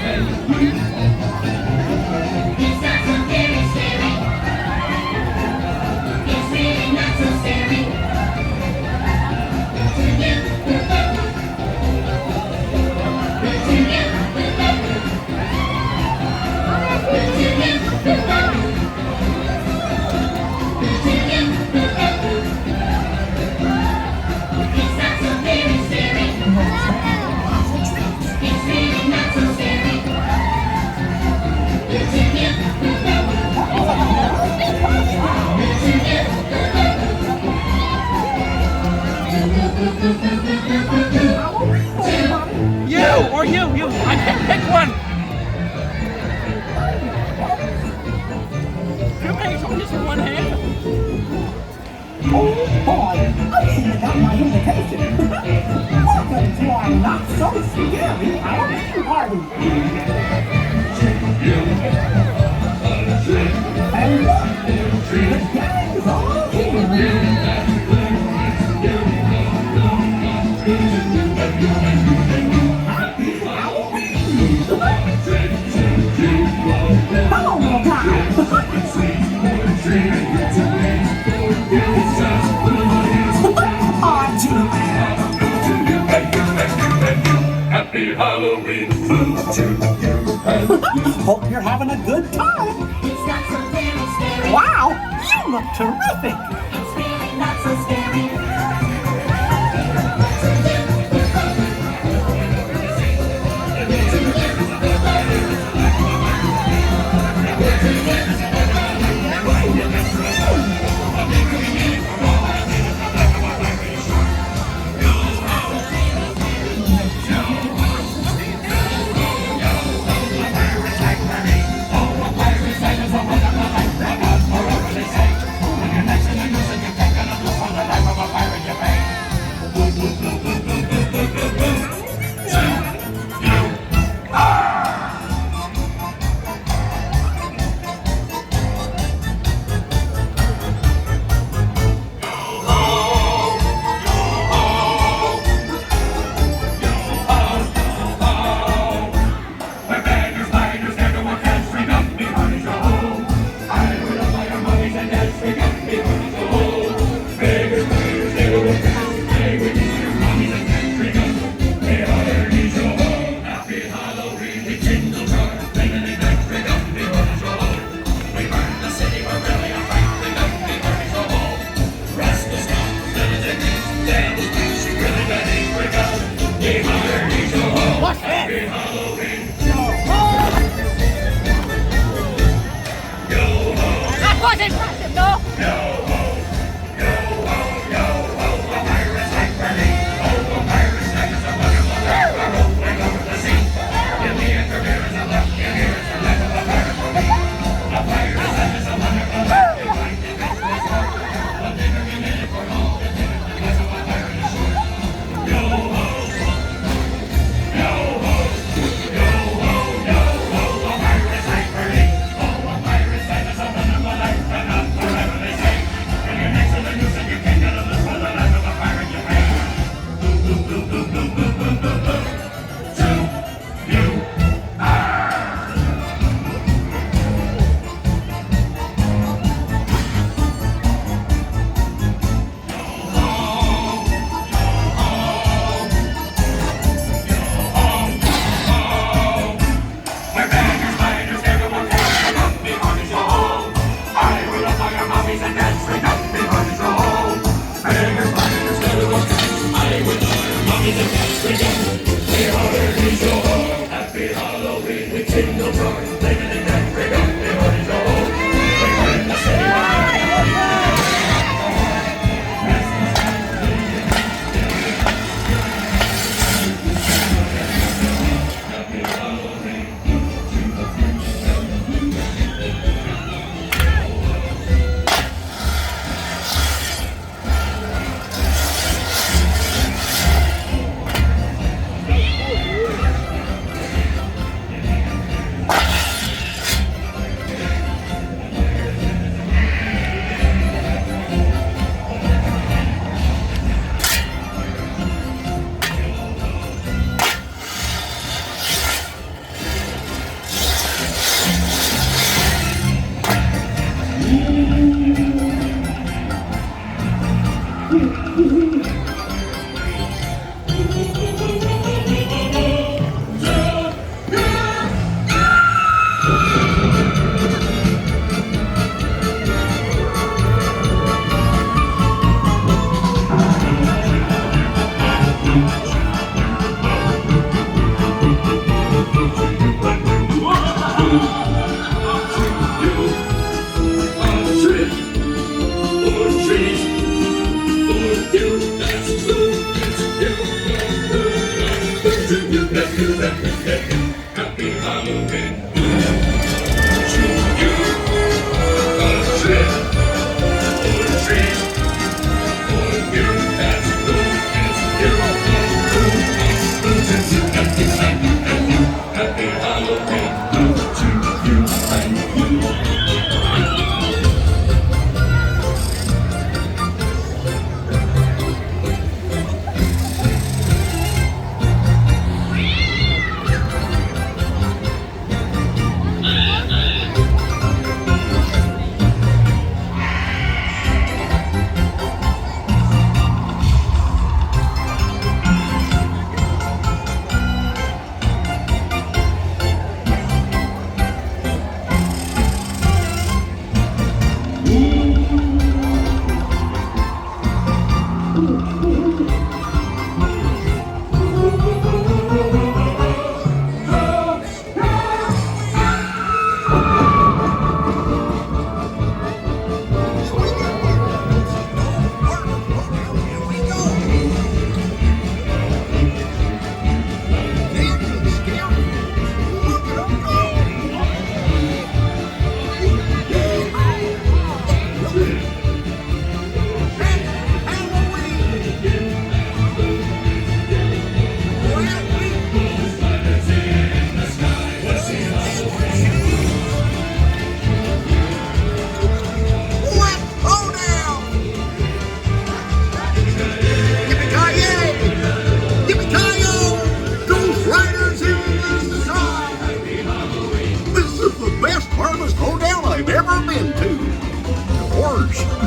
It's not so very scary. It's really not so scary. To you, to you, it's not so very scary. It's really not so scary. You or you. I can't pick one. Two eggs on just one hand. Oh boy, I should have got my invitation. Welcome to our not so scary Halloween party. And look, the gang's all here. Happy Halloween! Hello, little guy. Happy Halloween to you and Hope you're having a good time. It's not so very scary. Wow, you look terrific. It's really not so scary. Happy Halloween to you. A trick or treat for you. That's who is you. It's you, happy, happy, happy, happy Halloween to you and you.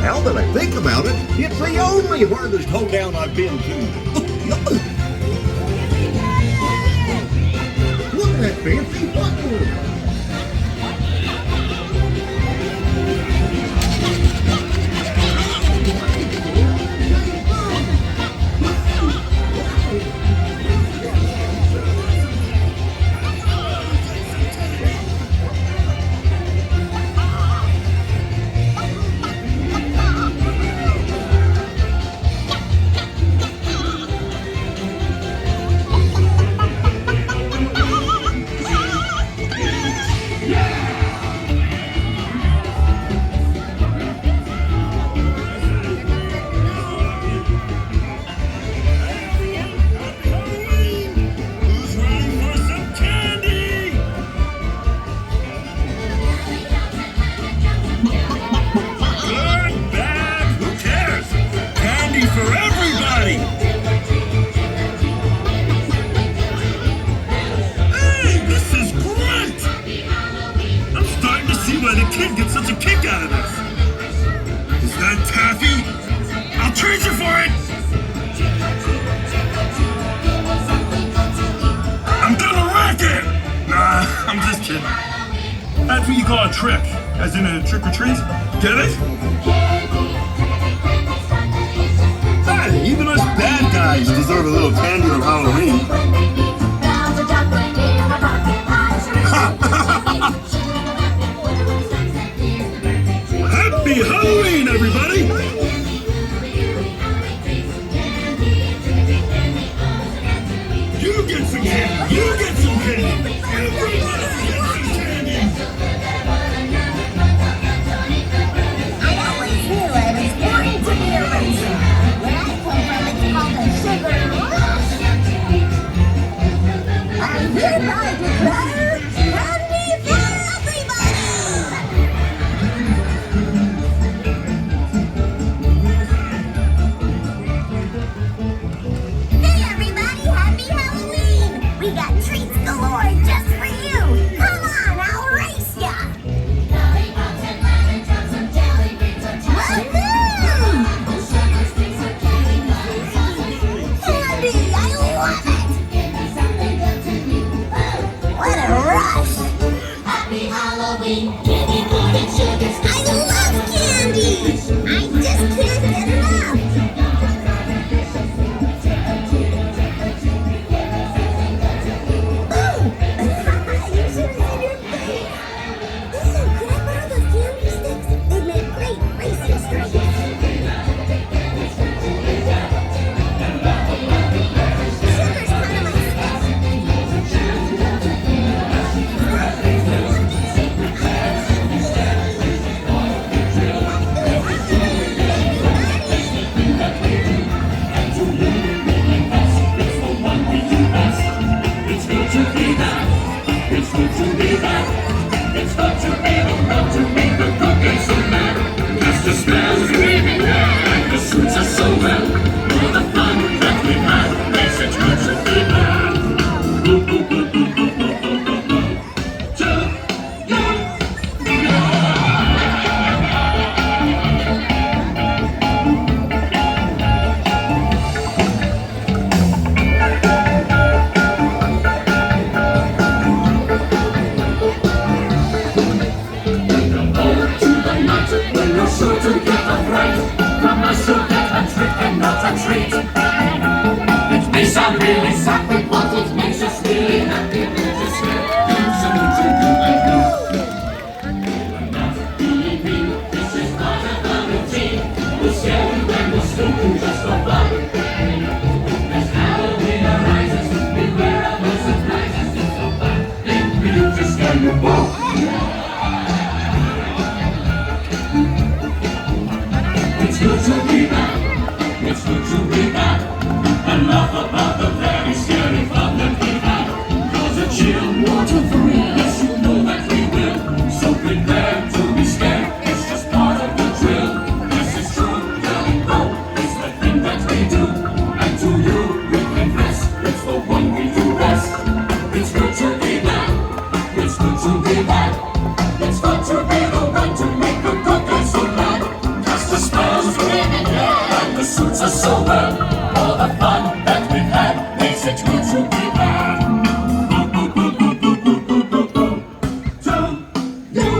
Now that I think about it, it's the only hardest hoedown I've been to. Look at that fancy button. Kid gets such a kick out of this. Is that taffy? I'll treat you for it. I'm gonna wreck it. Nah, I'm just kidding. That's what you call a trick, as in a trick or treat. Get it? Hey, even us bad guys deserve a little candy on Halloween. Happy Halloween, everybody! You get some candy! You get some candy! Everybody gets some candy! I always knew I was born to be a racer. Where I come from, it's called a sugar rush. I hereby declare candy for everybody! Hey everybody, happy Halloween! We got treats galore just for you! Come on, I'll race ya! Lollipops and lemon drops and jelly beans or woohoo! Candy, I love it! Give me something good to do. What a rush! Happy Halloween, candy corn and sugar sticks. I love candy! I just can't get enough! Ooh! You should have seen your face! Ooh, can I borrow those candy sticks? They make great racing stripes. Sugar's kind of my stuff. sound really happy, but it makes us really happy. To say you salute to you and you. We're not being mean, this is part of our routine. We'll scare you and we'll spook you just for fun. As Halloween arises, beware of the surprises. It's so fun, think we do to scare you both. It's good to be back. It's good to be back. And laugh about the very scary fun that we had. Cause a chill water for real. Yes, you know that we will. So prepare to be scared. It's just part of the drill. This is true, really go. It's the thing that we do. And to you, we can rest. It's the one we do best. It's good to be back. It's good to be back. It's fun to be the one to make the good guys so mad. Cast the spells and the suits are so well. All the fun that we've had makes it good to be back. To you.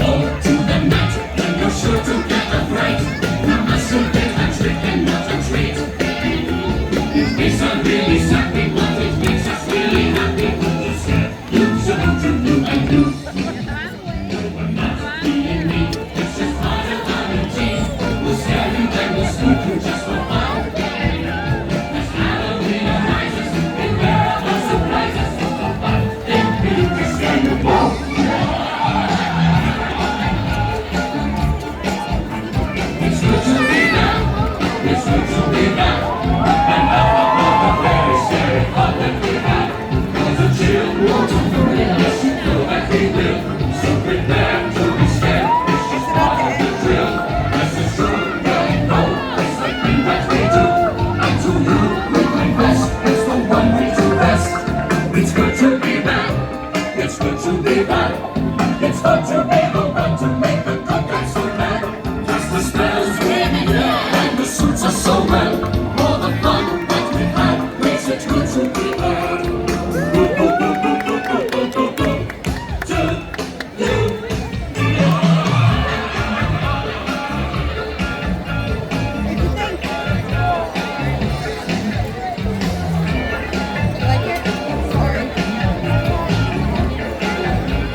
All to the night, and you're sure to get a fright. Now must you get a trick and not a treat. It's a really happy, but it makes us really happy. To say you salute to you and you. We're not being mean, it's just part of our routine. We'll scare you and we'll spook you just for fun. As Halloween arises, beware of the surprises. It's so fun, think we do to scare you both. It's good to be back. It's good to be back. And laugh about the very scary fun that we had. Cause a chill water for real. Yes, you know that we will. So prepare to be scared. It's just part of the drill. This is true, really go. It's the thing that we do. And to you,